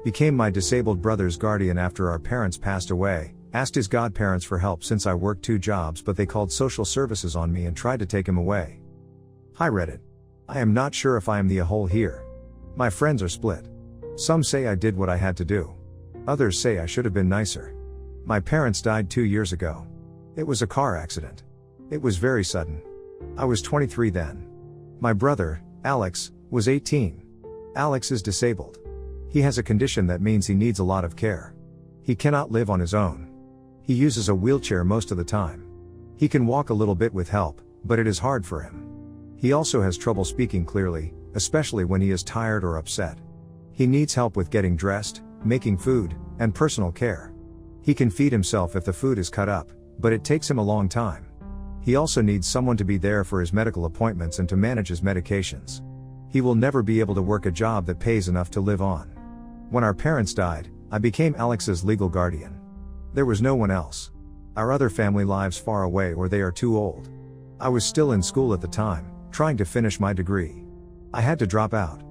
Became my disabled brother's guardian after our parents passed away, asked his godparents for help since I worked 2 jobs, but they called social services on me and tried to take him away. Hi Reddit. I am not sure if I am the a-hole here. My friends are split. Some say I did what I had to do. Others say I should have been nicer. My parents died 2 years ago. It was a car accident. It was very sudden. I was 23 then. My brother, Alex, was 18. Alex is disabled. He has a condition that means he needs a lot of care. He cannot live on his own. He uses a wheelchair most of the time. He can walk a little bit with help, but it is hard for him. He also has trouble speaking clearly, especially when he is tired or upset. He needs help with getting dressed, making food, and personal care. He can feed himself if the food is cut up, but it takes him a long time. He also needs someone to be there for his medical appointments and to manage his medications. He will never be able to work a job that pays enough to live on. When our parents died, I became Alex's legal guardian. There was no one else. Our other family lives far away or they are too old. I was still in school at the time, trying to finish my degree. I had to drop out.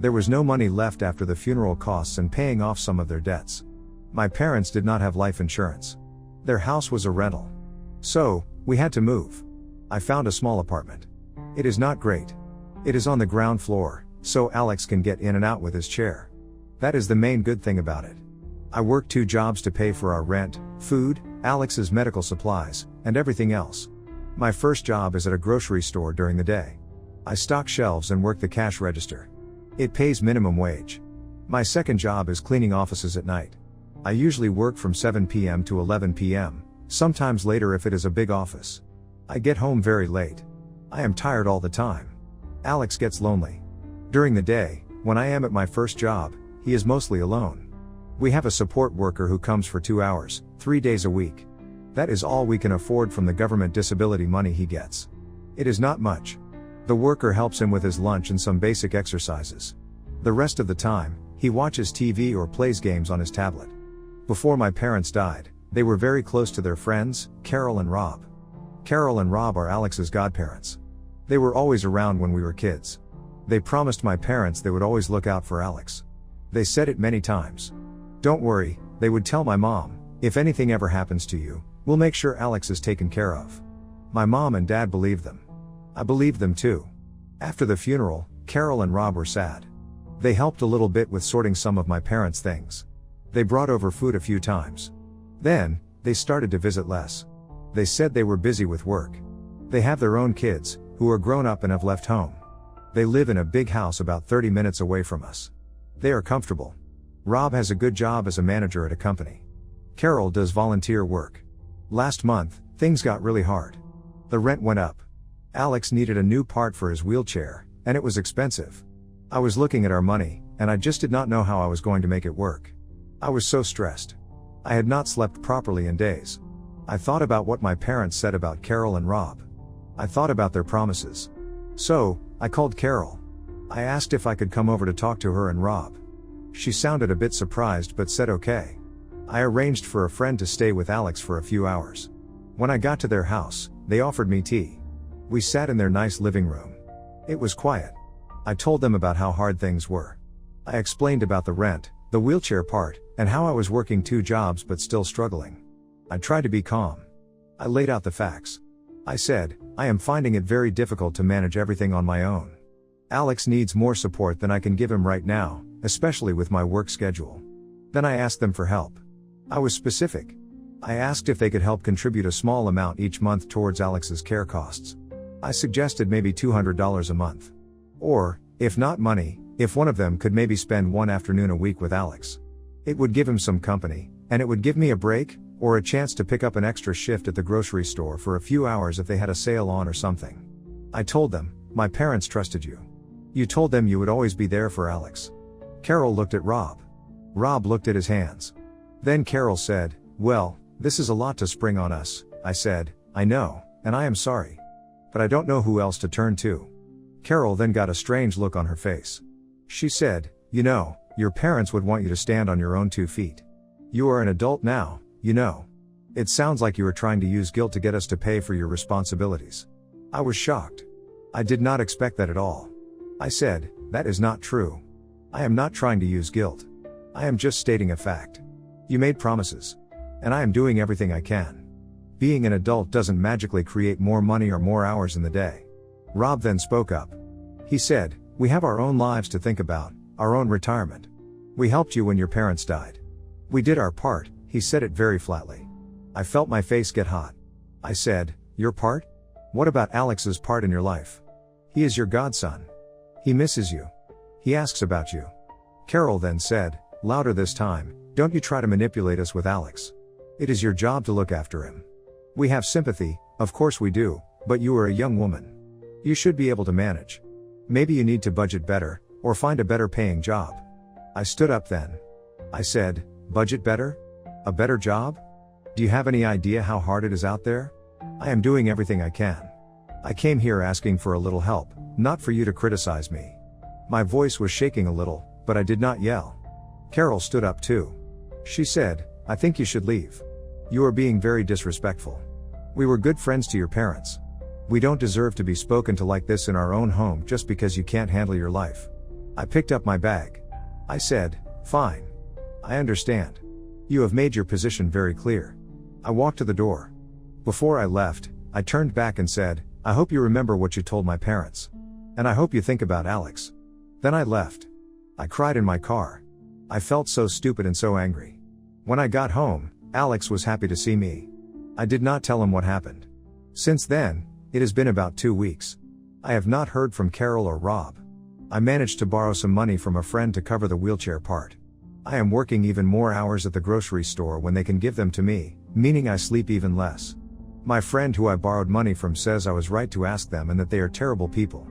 There was no money left after the funeral costs and paying off some of their debts. My parents did not have life insurance. Their house was a rental. So, we had to move. I found a small apartment. It is not great. It is on the ground floor, so Alex can get in and out with his chair. That is the main good thing about it. I work 2 jobs to pay for our rent, food, Alex's medical supplies, and everything else. My first job is at a grocery store during the day. I stock shelves and work the cash register. It pays minimum wage. My second job is cleaning offices at night. I usually work from 7 p.m. to 11 p.m., sometimes later if it is a big office. I get home very late. I am tired all the time. Alex gets lonely. During the day, when I am at my first job, he is mostly alone. We have a support worker who comes for 2 hours, 3 days a week. That is all we can afford from the government disability money he gets. It is not much. The worker helps him with his lunch and some basic exercises. The rest of the time, he watches TV or plays games on his tablet. Before my parents died, they were very close to their friends, Carol and Rob. Carol and Rob are Alex's godparents. They were always around when we were kids. They promised my parents they would always look out for Alex. They said it many times. Don't worry, they would tell my mom, if anything ever happens to you, we'll make sure Alex is taken care of. My mom and dad believed them. I believed them too. After the funeral, Carol and Rob were sad. They helped a little bit with sorting some of my parents' things. They brought over food a few times. Then, they started to visit less. They said they were busy with work. They have their own kids, who are grown up and have left home. They live in a big house about 30 minutes away from us. They are comfortable. Rob has a good job as a manager at a company. Carol does volunteer work. Last month, things got really hard. The rent went up. Alex needed a new part for his wheelchair, and it was expensive. I was looking at our money, and I just did not know how I was going to make it work. I was so stressed. I had not slept properly in days. I thought about what my parents said about Carol and Rob. I thought about their promises. So, I called Carol. I asked if I could come over to talk to her and Rob. She sounded a bit surprised but said okay. I arranged for a friend to stay with Alex for a few hours. When I got to their house, they offered me tea. We sat in their nice living room. It was quiet. I told them about how hard things were. I explained about the rent, the wheelchair part, and how I was working 2 jobs but still struggling. I tried to be calm. I laid out the facts. I said, I am finding it very difficult to manage everything on my own. Alex needs more support than I can give him right now, especially with my work schedule. Then I asked them for help. I was specific. I asked if they could help contribute a small amount each month towards Alex's care costs. I suggested maybe $200 a month. Or, if not money, if one of them could maybe spend 1 afternoon a week with Alex. It would give him some company, and it would give me a break, or a chance to pick up an extra shift at the grocery store for a few hours if they had a sale on or something. I told them, my parents trusted you. You told them you would always be there for Alex. Carol looked at Rob. Rob looked at his hands. Then Carol said, well, this is a lot to spring on us. I said, I know, and I am sorry. But I don't know who else to turn to. Carol then got a strange look on her face. She said, you know, your parents would want you to stand on your own 2 feet. You are an adult now, you know. It sounds like you are trying to use guilt to get us to pay for your responsibilities. I was shocked. I did not expect that at all. I said, that is not true. I am not trying to use guilt. I am just stating a fact. You made promises. And I am doing everything I can. Being an adult doesn't magically create more money or more hours in the day. Rob then spoke up. He said, we have our own lives to think about, our own retirement. We helped you when your parents died. We did our part, he said it very flatly. I felt my face get hot. I said, your part? What about Alex's part in your life? He is your godson. He misses you. He asks about you. Carol then said, louder this time, don't you try to manipulate us with Alex. It is your job to look after him. We have sympathy, of course we do, but you are a young woman. You should be able to manage. Maybe you need to budget better, or find a better paying job. I stood up then. I said, budget better? A better job? Do you have any idea how hard it is out there? I am doing everything I can. I came here asking for a little help, not for you to criticize me. My voice was shaking a little, but I did not yell. Carol stood up too. She said, I think you should leave. You are being very disrespectful. We were good friends to your parents. We don't deserve to be spoken to like this in our own home just because you can't handle your life. I picked up my bag. I said, fine. I understand. You have made your position very clear. I walked to the door. Before I left, I turned back and said, I hope you remember what you told my parents. And I hope you think about Alex. Then I left. I cried in my car. I felt so stupid and so angry. When I got home, Alex was happy to see me. I did not tell him what happened. Since then, it has been about 2 weeks. I have not heard from Carol or Rob. I managed to borrow some money from a friend to cover the wheelchair part. I am working even more hours at the grocery store when they can give them to me, meaning I sleep even less. My friend who I borrowed money from says I was right to ask them and that they are terrible people.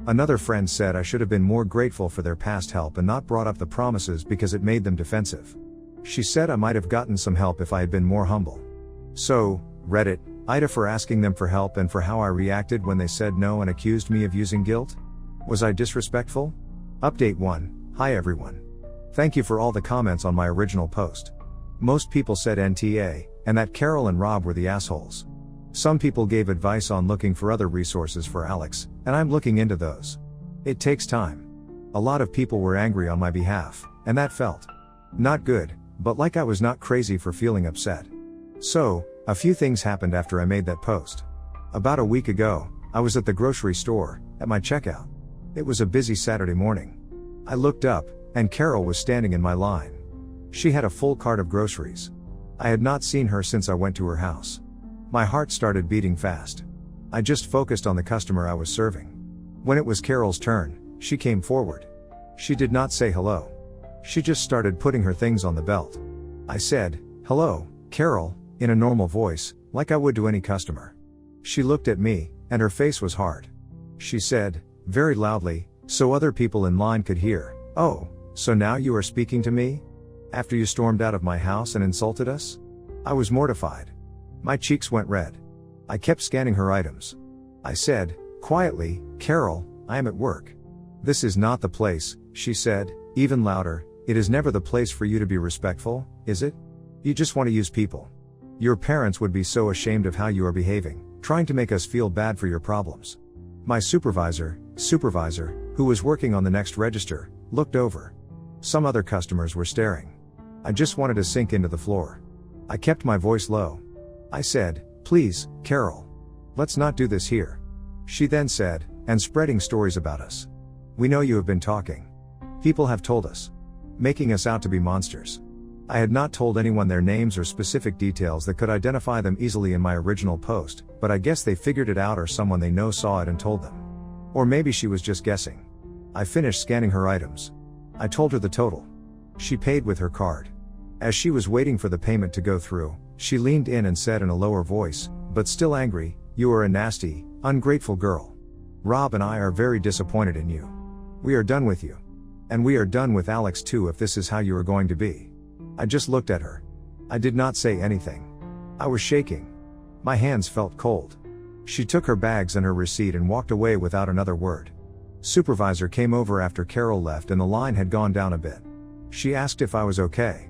Another friend said I should have been more grateful for their past help and not brought up the promises because it made them defensive. She said I might have gotten some help if I had been more humble. So, Reddit, Ida for asking them for help and for how I reacted when they said no and accused me of using guilt? Was I disrespectful? Update 1, hi everyone. Thank you for all the comments on my original post. Most people said NTA, and that Carol and Rob were the assholes. Some people gave advice on looking for other resources for Alex, and I'm looking into those. It takes time. A lot of people were angry on my behalf, and that felt not good, but like I was not crazy for feeling upset. So, a few things happened after I made that post. About a week ago, I was at the grocery store, at my checkout. It was a busy Saturday morning. I looked up, and Carol was standing in my line. She had a full cart of groceries. I had not seen her since I went to her house. My heart started beating fast. I just focused on the customer I was serving. When it was Carol's turn, she came forward. She did not say hello. She just started putting her things on the belt. I said, hello, Carol, in a normal voice, like I would to any customer. She looked at me, and her face was hard. She said, very loudly, so other people in line could hear, oh, so now you are speaking to me? After you stormed out of my house and insulted us? I was mortified. My cheeks went red. I kept scanning her items. I said, quietly, Carol, I am at work. This is not the place, she said, even louder, it is never the place for you to be respectful, is it? You just want to use people. Your parents would be so ashamed of how you are behaving, trying to make us feel bad for your problems. My supervisor, who was working on the next register, looked over. Some other customers were staring. I just wanted to sink into the floor. I kept my voice low. I said, please, Carol. Let's not do this here. She then said, and spreading stories about us. We know you have been talking. People have told us. Making us out to be monsters. I had not told anyone their names or specific details that could identify them easily in my original post, but I guess they figured it out or someone they know saw it and told them. Or maybe she was just guessing. I finished scanning her items. I told her the total. She paid with her card. As she was waiting for the payment to go through, she leaned in and said in a lower voice, but still angry, you are a nasty, ungrateful girl. Rob and I are very disappointed in you. We are done with you. And we are done with Alex too if this is how you are going to be. I just looked at her. I did not say anything. I was shaking. My hands felt cold. She took her bags and her receipt and walked away without another word. Supervisor came over after Carol left and the line had gone down a bit. She asked if I was okay.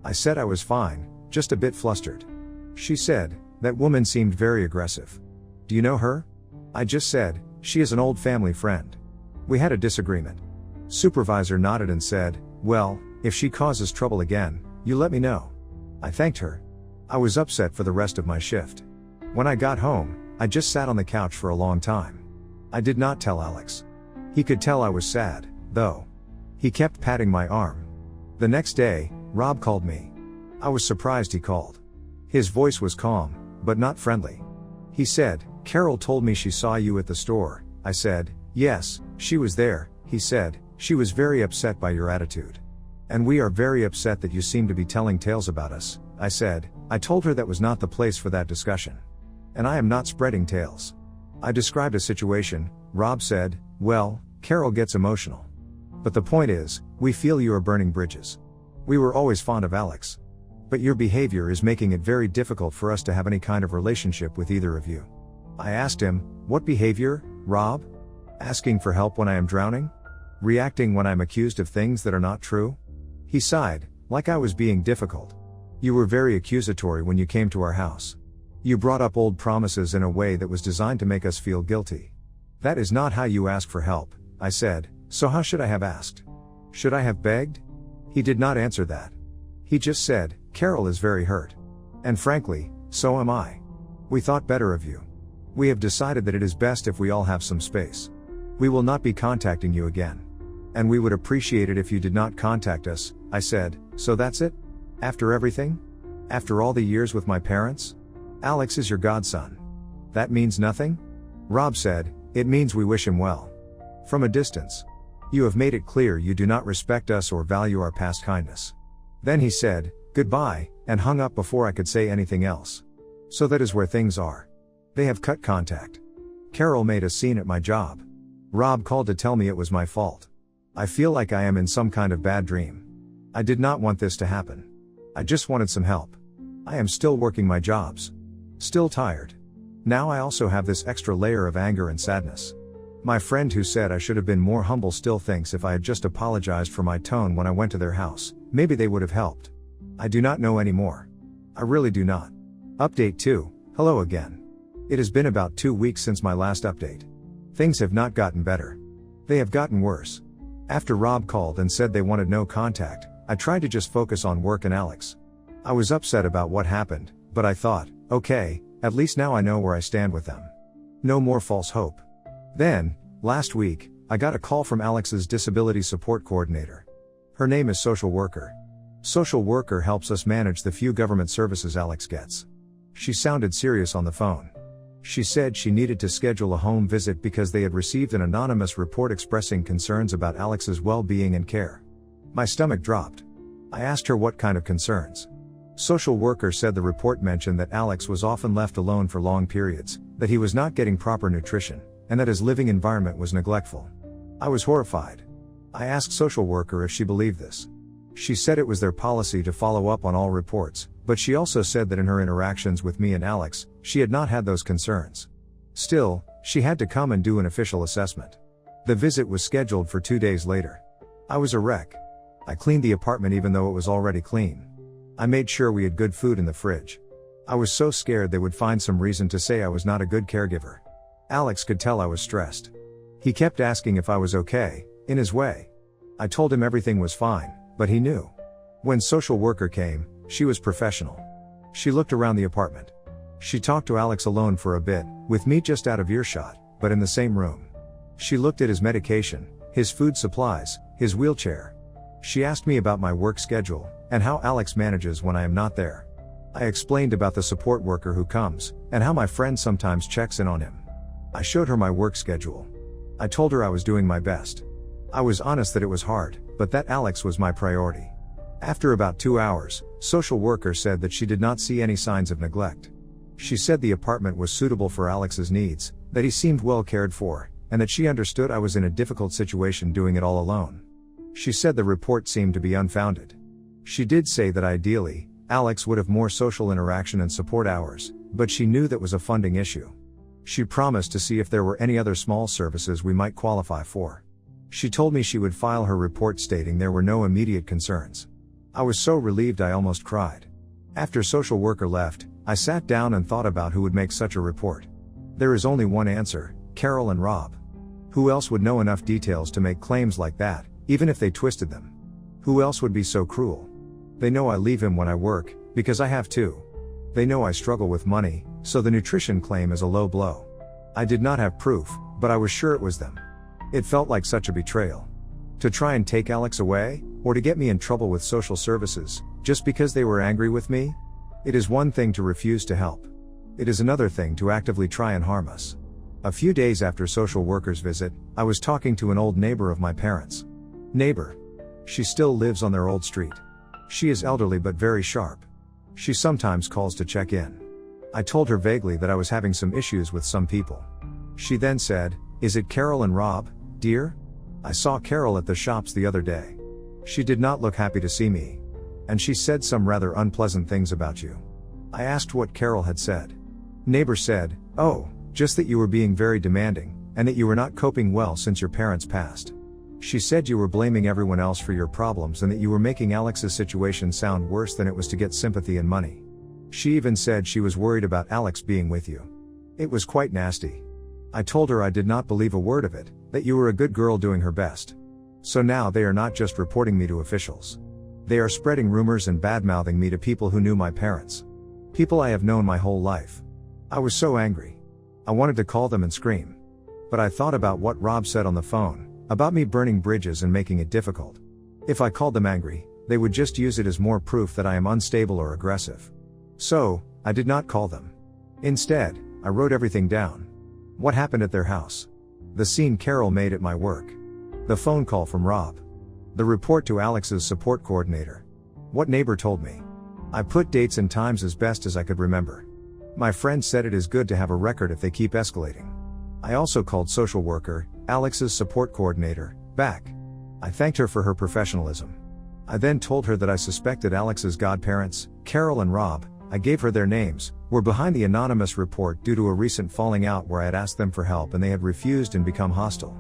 I said I was fine, just a bit flustered. She said, that woman seemed very aggressive. Do you know her? I just said, she is an old family friend. We had a disagreement. Supervisor nodded and said, well, If she causes trouble again, you let me know. I thanked her. I was upset for the rest of my shift. When I got home, I just sat on the couch for a long time. I did not tell Alex. He could tell I was sad, though. He kept patting my arm. The next day, Rob called me. I was surprised he called. His voice was calm, but not friendly. He said, "Carol told me she saw you at the store." I said, "Yes, she was there." He said, "She was very upset by your attitude. And we are very upset that you seem to be telling tales about us." I said, "I told her that was not the place for that discussion. And I am not spreading tales." I described a situation. Rob said, "Well, Carol gets emotional. But the point is, we feel you are burning bridges. We were always fond of Alex. But your behavior is making it very difficult for us to have any kind of relationship with either of you." I asked him, "What behavior, Rob? Asking for help when I am drowning? Reacting when I'm accused of things that are not true?" He sighed, like I was being difficult. "You were very accusatory when you came to our house. You brought up old promises in a way that was designed to make us feel guilty. That is not how you ask for help." I said, "So how should I have asked? Should I have begged?" He did not answer that. He just said, "Carol is very hurt. And frankly, so am I. We thought better of you. We have decided that it is best if we all have some space. We will not be contacting you again. And we would appreciate it if you did not contact us." I said, "So that's it? After everything? After all the years with my parents? Alex is your godson. That means nothing?" Rob said, "It means we wish him well. From a distance. You have made it clear you do not respect us or value our past kindness." Then he said, "Goodbye," and hung up before I could say anything else. So that is where things are. They have cut contact. Carol made a scene at my job. Rob called to tell me it was my fault. I feel like I am in some kind of bad dream. I did not want this to happen. I just wanted some help. I am still working my jobs. Still tired. Now I also have this extra layer of anger and sadness. My friend who said I should have been more humble still thinks if I had just apologized for my tone when I went to their house, maybe they would have helped. I do not know anymore. I really do not. Update 2. Hello again. It has been about 2 weeks since my last update. Things have not gotten better. They have gotten worse. After Rob called and said they wanted no contact, I tried to just focus on work and Alex. I was upset about what happened, but I thought, okay, at least now I know where I stand with them. No more false hope. Then, last week, I got a call from Alex's disability support coordinator. Her name is Social Worker. Social Worker helps us manage the few government services Alex gets. She sounded serious on the phone. She said she needed to schedule a home visit because they had received an anonymous report expressing concerns about Alex's well-being and care. My stomach dropped. I asked her what kind of concerns. Social Worker said the report mentioned that Alex was often left alone for long periods, that he was not getting proper nutrition, and that his living environment was neglectful. I was horrified. I asked Social Worker if she believed this. She said it was their policy to follow up on all reports, but she also said that in her interactions with me and Alex, she had not had those concerns. Still, she had to come and do an official assessment. The visit was scheduled for 2 days later. I was a wreck. I cleaned the apartment even though it was already clean. I made sure we had good food in the fridge. I was so scared they would find some reason to say I was not a good caregiver. Alex could tell I was stressed. He kept asking if I was okay, in his way. I told him everything was fine, but he knew. When Social Worker came, she was professional. She looked around the apartment. She talked to Alex alone for a bit, with me just out of earshot, but in the same room. She looked at his medication, his food supplies, his wheelchair. She asked me about my work schedule, and how Alex manages when I am not there. I explained about the support worker who comes, and how my friend sometimes checks in on him. I showed her my work schedule. I told her I was doing my best. I was honest that it was hard, but that Alex was my priority. After about 2 hours, Social Worker said that she did not see any signs of neglect. She said the apartment was suitable for Alex's needs, that he seemed well cared for, and that she understood I was in a difficult situation doing it all alone. She said the report seemed to be unfounded. She did say that ideally, Alex would have more social interaction and support hours, but she knew that was a funding issue. She promised to see if there were any other small services we might qualify for. She told me she would file her report stating there were no immediate concerns. I was so relieved I almost cried. After Social Worker left, I sat down and thought about who would make such a report. There is only one answer, Carol and Rob. Who else would know enough details to make claims like that, even if they twisted them? Who else would be so cruel? They know I leave him when I work, because I have to. They know I struggle with money, so the nutrition claim is a low blow. I did not have proof, but I was sure it was them. It felt like such a betrayal. To try and take Alex away, or to get me in trouble with social services, just because they were angry with me? It is one thing to refuse to help. It is another thing to actively try and harm us. A few days after social worker's visit, I was talking to an old neighbor of my parents. Neighbor. She still lives on their old street. She is elderly but very sharp. She sometimes calls to check in. I told her vaguely that I was having some issues with some people. She then said, "Is it Carol and Rob, dear? I saw Carol at the shops the other day. She did not look happy to see me. And she said some rather unpleasant things about you." I asked what Carol had said. Neighbor said, "Oh, just that you were being very demanding, and that you were not coping well since your parents passed. She said you were blaming everyone else for your problems and that you were making Alex's situation sound worse than it was to get sympathy and money. She even said she was worried about Alex being with you. It was quite nasty. I told her I did not believe a word of it, that you were a good girl doing her best. So now they are not just reporting me to officials. They are spreading rumors and bad-mouthing me to people who knew my parents. People I have known my whole life. I was so angry. I wanted to call them and scream. But I thought about what Rob said on the phone, about me burning bridges and making it difficult. If I called them angry, they would just use it as more proof that I am unstable or aggressive. So, I did not call them. Instead, I wrote everything down. What happened at their house. The scene Carol made at my work. The phone call from Rob. The report to Alex's support coordinator. What neighbor told me. I put dates and times as best as I could remember. My friend said it is good to have a record if they keep escalating. I also called social worker, Alex's support coordinator, back. I thanked her for her professionalism. I then told her that I suspected Alex's godparents, Carol and Rob, I gave her their names, were behind the anonymous report due to a recent falling out where I had asked them for help and they had refused and become hostile.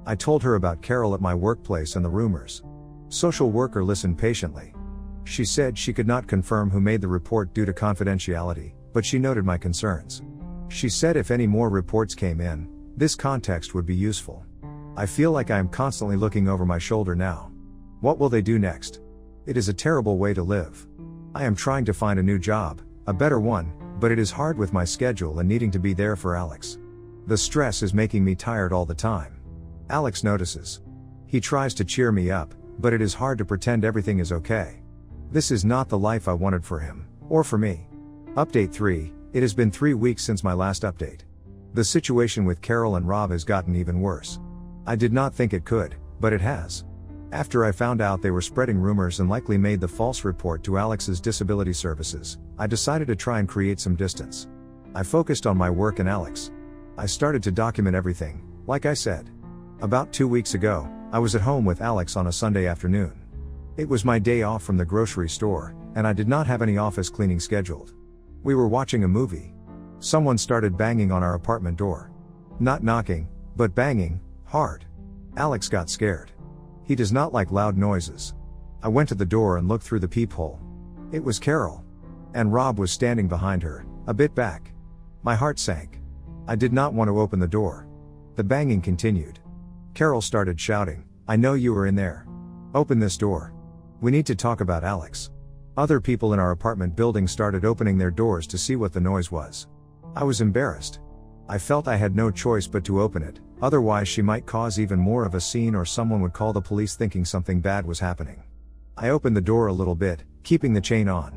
I told her about Carol at my workplace and the rumors. Social worker listened patiently. She said she could not confirm who made the report due to confidentiality, but she noted my concerns. She said if any more reports came in, this context would be useful. I feel like I am constantly looking over my shoulder now. What will they do next? It is a terrible way to live. I am trying to find a new job, a better one, but it is hard with my schedule and needing to be there for Alex. The stress is making me tired all the time. Alex notices. He tries to cheer me up, but it is hard to pretend everything is okay. This is not the life I wanted for him, or for me. Update 3, it has been 3 weeks since my last update. The situation with Carol and Rob has gotten even worse. I did not think it could, but it has. After I found out they were spreading rumors and likely made the false report to Alex's disability services, I decided to try and create some distance. I focused on my work and Alex. I started to document everything, like I said. About 2 weeks ago, I was at home with Alex on a Sunday afternoon. It was my day off from the grocery store, and I did not have any office cleaning scheduled. We were watching a movie. Someone started banging on our apartment door. Not knocking, but banging, hard. Alex got scared. He does not like loud noises. I went to the door and looked through the peephole. It was Carol. And Rob was standing behind her, a bit back. My heart sank. I did not want to open the door. The banging continued. Carol started shouting, "I know you are in there. Open this door. We need to talk about Alex." Other people in our apartment building started opening their doors to see what the noise was. I was embarrassed. I felt I had no choice but to open it, otherwise she might cause even more of a scene or someone would call the police thinking something bad was happening. I opened the door a little bit, keeping the chain on.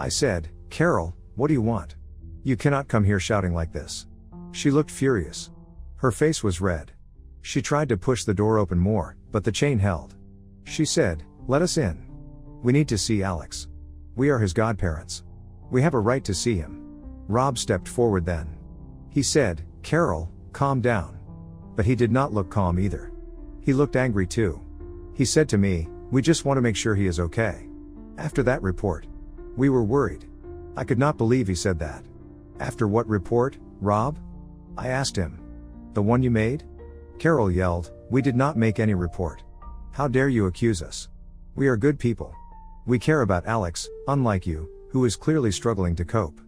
I said, "Carol, what do you want? You cannot come here shouting like this." She looked furious. Her face was red. She tried to push the door open more, but the chain held. She said, "Let us in. We need to see Alex. We are his godparents. We have a right to see him." Rob stepped forward then. He said, "Carol, calm down." But he did not look calm either. He looked angry too. He said to me, "We just want to make sure he is okay." After that report, we were worried. I could not believe he said that. "After what report, Rob?" I asked him. "The one you made?" Carol yelled, "We did not make any report. How dare you accuse us? We are good people. We care about Alex, unlike you, who is clearly struggling to cope."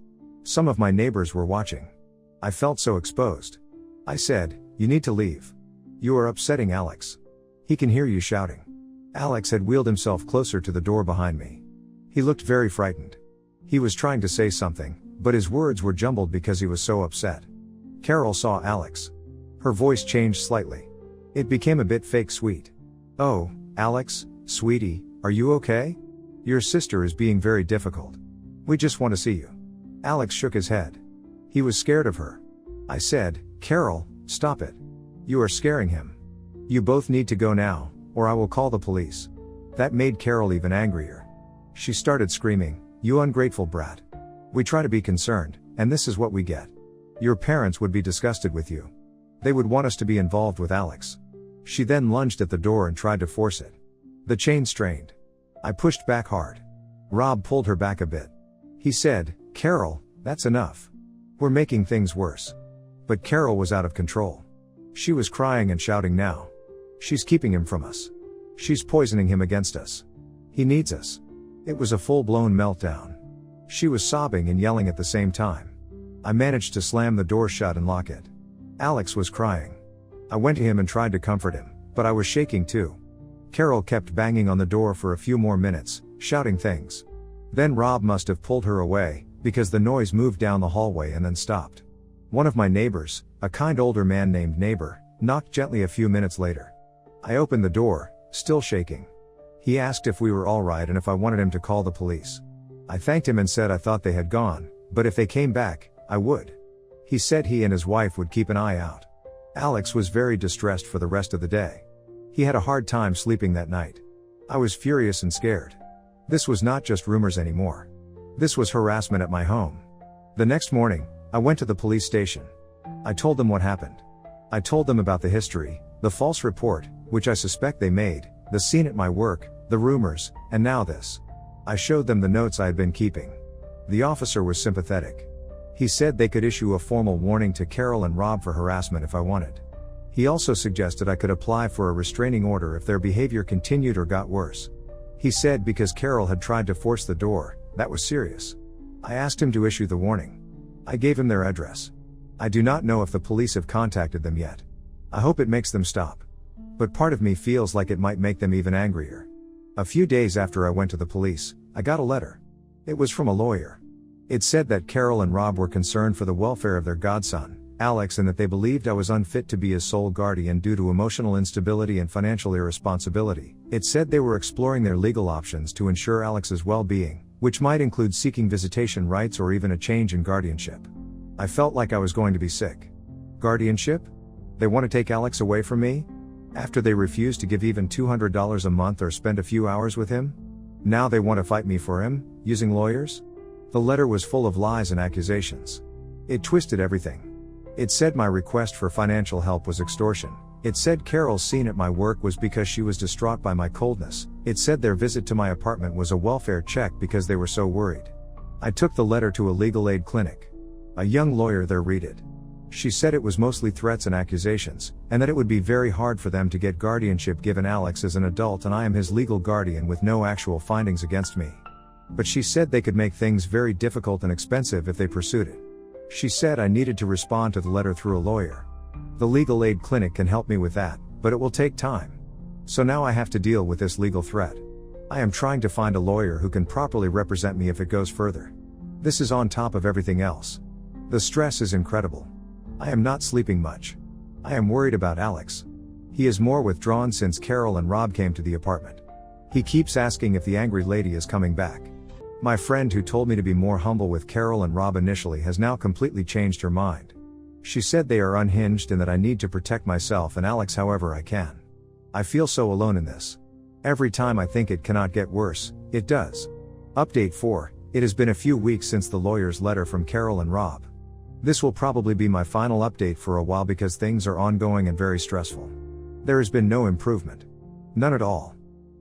Some of my neighbors were watching. I felt so exposed. I said, "You need to leave. You are upsetting Alex. He can hear you shouting." Alex had wheeled himself closer to the door behind me. He looked very frightened. He was trying to say something, but his words were jumbled because he was so upset. Carol saw Alex. Her voice changed slightly. It became a bit fake sweet. "Oh, Alex, sweetie, are you okay? Your sister is being very difficult. We just want to see you." Alex shook his head. He was scared of her. I said, "Carol, stop it. You are scaring him. You both need to go now, or I will call the police." That made Carol even angrier. She started screaming, "You ungrateful brat. We try to be concerned, and this is what we get. Your parents would be disgusted with you. They would want us to be involved with Alex." She then lunged at the door and tried to force it. The chain strained. I pushed back hard. Rob pulled her back a bit. He said, "Carol, that's enough. We're making things worse." But Carol was out of control. She was crying and shouting now. "She's keeping him from us. She's poisoning him against us. He needs us." It was a full-blown meltdown. She was sobbing and yelling at the same time. I managed to slam the door shut and lock it. Alex was crying. I went to him and tried to comfort him, but I was shaking too. Carol kept banging on the door for a few more minutes, shouting things. Then Rob must have pulled her away, because the noise moved down the hallway and then stopped. One of my neighbors, a kind older man named Neighbor, knocked gently a few minutes later. I opened the door, still shaking. He asked if we were all right and if I wanted him to call the police. I thanked him and said I thought they had gone, but if they came back, I would. He said he and his wife would keep an eye out. Alex was very distressed for the rest of the day. He had a hard time sleeping that night. I was furious and scared. This was not just rumors anymore. This was harassment at my home. The next morning, I went to the police station. I told them what happened. I told them about the history, the false report, which I suspect they made, the scene at my work, the rumors, and now this. I showed them the notes I had been keeping. The officer was sympathetic. He said they could issue a formal warning to Carol and Rob for harassment if I wanted. He also suggested I could apply for a restraining order if their behavior continued or got worse. He said because Carol had tried to force the door, that was serious. I asked him to issue the warning. I gave him their address. I do not know if the police have contacted them yet. I hope it makes them stop. But part of me feels like it might make them even angrier. A few days after I went to the police, I got a letter. It was from a lawyer. It said that Carol and Rob were concerned for the welfare of their godson, Alex, and that they believed I was unfit to be his sole guardian due to emotional instability and financial irresponsibility. It said they were exploring their legal options to ensure Alex's well-being, which might include seeking visitation rights or even a change in guardianship. I felt like I was going to be sick. Guardianship? They want to take Alex away from me? After they refused to give even $200 a month or spend a few hours with him? Now they want to fight me for him, using lawyers? The letter was full of lies and accusations. It twisted everything. It said my request for financial help was extortion. It said Carol's scene at my work was because she was distraught by my coldness. It said their visit to my apartment was a welfare check because they were so worried. I took the letter to a legal aid clinic. A young lawyer there read it. She said it was mostly threats and accusations, and that it would be very hard for them to get guardianship given Alex is an adult and I am his legal guardian with no actual findings against me. But she said they could make things very difficult and expensive if they pursued it. She said I needed to respond to the letter through a lawyer. The legal aid clinic can help me with that, but it will take time. So now I have to deal with this legal threat. I am trying to find a lawyer who can properly represent me if it goes further. This is on top of everything else. The stress is incredible. I am not sleeping much. I am worried about Alex. He is more withdrawn since Carol and Rob came to the apartment. He keeps asking if the angry lady is coming back. My friend who told me to be more humble with Carol and Rob initially has now completely changed her mind. She said they are unhinged and that I need to protect myself and Alex however I can. I feel so alone in this. Every time I think it cannot get worse, it does. Update 4, it has been a few weeks since the lawyer's letter from Carol and Rob. This will probably be my final update for a while because things are ongoing and very stressful. There has been no improvement. None at all.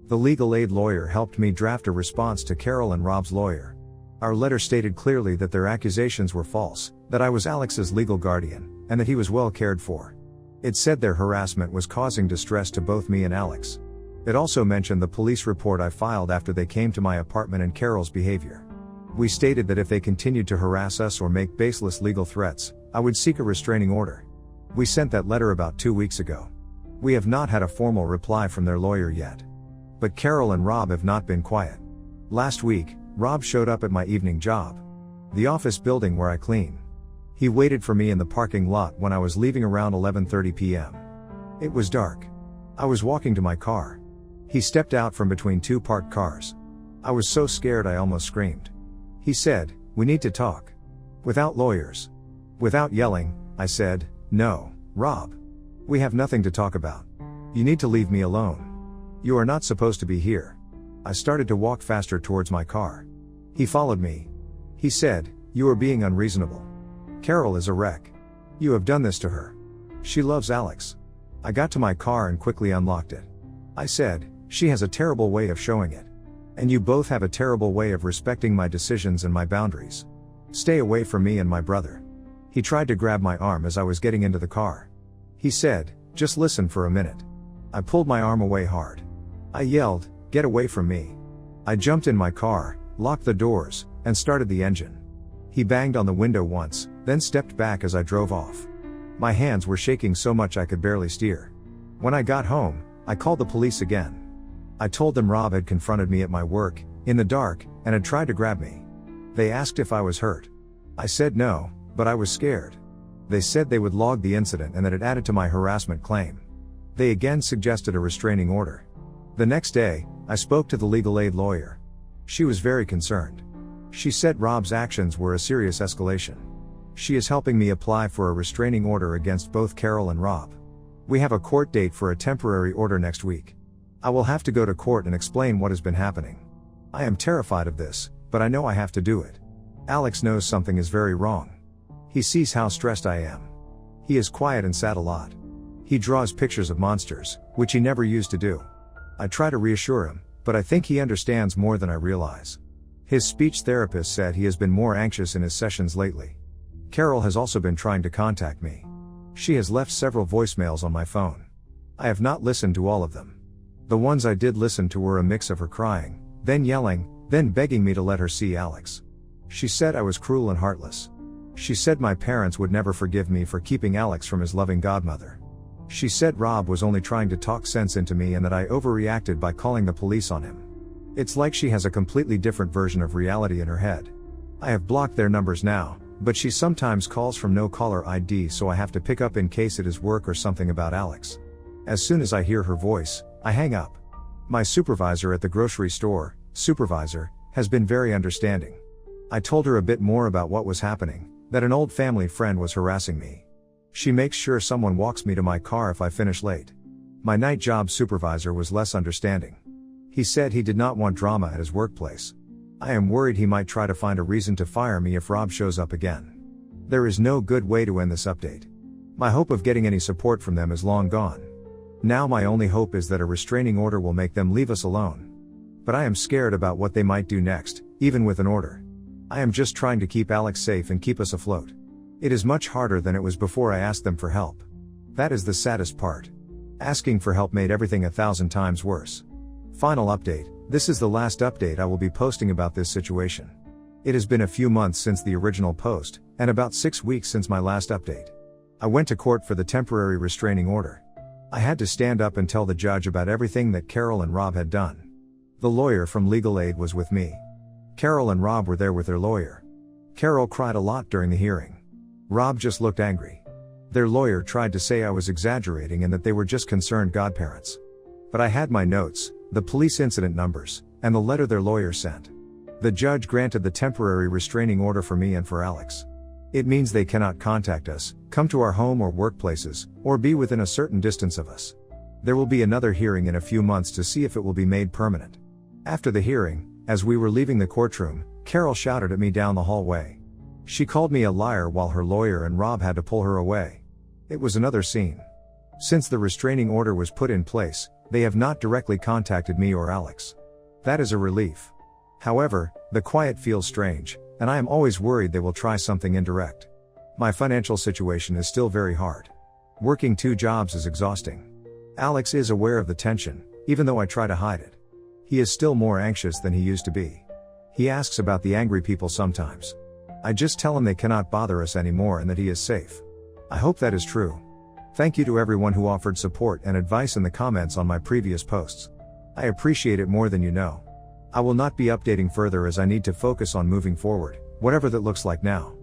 The legal aid lawyer helped me draft a response to Carol and Rob's lawyer. Our letter stated clearly that their accusations were false, that I was Alex's legal guardian, and that he was well cared for. It said their harassment was causing distress to both me and Alex. It also mentioned the police report I filed after they came to my apartment and Carol's behavior. We stated that if they continued to harass us or make baseless legal threats, I would seek a restraining order. We sent that letter about 2 weeks ago. We have not had a formal reply from their lawyer yet. But Carol and Rob have not been quiet. Last week, Rob showed up at my evening job. The office building where I clean. He waited for me in the parking lot when I was leaving around 11:30 p.m. It was dark. I was walking to my car. He stepped out from between two parked cars. I was so scared I almost screamed. He said, "We need to talk. Without lawyers." Without yelling, I said, "No, Rob. We have nothing to talk about. You need to leave me alone. You are not supposed to be here." I started to walk faster towards my car. He followed me. He said, "You are being unreasonable. Carol is a wreck. You have done this to her. She loves Alex." I got to my car and quickly unlocked it. I said, "She has a terrible way of showing it. And you both have a terrible way of respecting my decisions and my boundaries. Stay away from me and my brother." He tried to grab my arm as I was getting into the car. He said, "Just listen for a minute." I pulled my arm away hard. I yelled, "Get away from me." I jumped in my car, locked the doors, and started the engine. He banged on the window once, then stepped back as I drove off. My hands were shaking so much I could barely steer. When I got home, I called the police again. I told them Rob had confronted me at my work, in the dark, and had tried to grab me. They asked if I was hurt. I said no, but I was scared. They said they would log the incident and that it added to my harassment claim. They again suggested a restraining order. The next day, I spoke to the legal aid lawyer. She was very concerned. She said Rob's actions were a serious escalation. She is helping me apply for a restraining order against both Carol and Rob. We have a court date for a temporary order next week. I will have to go to court and explain what has been happening. I am terrified of this, but I know I have to do it. Alex knows something is very wrong. He sees how stressed I am. He is quiet and sad a lot. He draws pictures of monsters, which he never used to do. I try to reassure him, but I think he understands more than I realize. His speech therapist said he has been more anxious in his sessions lately. Carol has also been trying to contact me. She has left several voicemails on my phone. I have not listened to all of them. The ones I did listen to were a mix of her crying, then yelling, then begging me to let her see Alex. She said I was cruel and heartless. She said my parents would never forgive me for keeping Alex from his loving godmother. She said Rob was only trying to talk sense into me and that I overreacted by calling the police on him. It's like she has a completely different version of reality in her head. I have blocked their numbers now, but she sometimes calls from no caller ID, so I have to pick up in case it is work or something about Alex. As soon as I hear her voice, I hang up. My supervisor at the grocery store, has been very understanding. I told her a bit more about what was happening, that an old family friend was harassing me. She makes sure someone walks me to my car if I finish late. My night job supervisor was less understanding. He said he did not want drama at his workplace. I am worried he might try to find a reason to fire me if Rob shows up again. There is no good way to end this update. My hope of getting any support from them is long gone. Now my only hope is that a restraining order will make them leave us alone. But I am scared about what they might do next, even with an order. I am just trying to keep Alex safe and keep us afloat. It is much harder than it was before I asked them for help. That is the saddest part. Asking for help made everything 1,000 times worse. Final update, this is the last update I will be posting about this situation. It has been a few months since the original post, and about 6 weeks since my last update. I went to court for the temporary restraining order. I had to stand up and tell the judge about everything that Carol and Rob had done. The lawyer from legal aid was with me. Carol and Rob were there with their lawyer. Carol cried a lot during the hearing. Rob just looked angry. Their lawyer tried to say I was exaggerating and that they were just concerned godparents. But I had my notes, the police incident numbers, and the letter their lawyer sent. The judge granted the temporary restraining order for me and for Alex. It means they cannot contact us, come to our home or workplaces, or be within a certain distance of us. There will be another hearing in a few months to see if it will be made permanent. After the hearing, as we were leaving the courtroom, Carol shouted at me down the hallway. She called me a liar while her lawyer and Rob had to pull her away. It was another scene. Since the restraining order was put in place, they have not directly contacted me or Alex. That is a relief. However, the quiet feels strange, and I am always worried they will try something indirect. My financial situation is still very hard. Working 2 jobs is exhausting. Alex is aware of the tension, even though I try to hide it. He is still more anxious than he used to be. He asks about the angry people sometimes. I just tell him they cannot bother us anymore and that he is safe. I hope that is true. Thank you to everyone who offered support and advice in the comments on my previous posts. I appreciate it more than you know. I will not be updating further as I need to focus on moving forward, whatever that looks like now.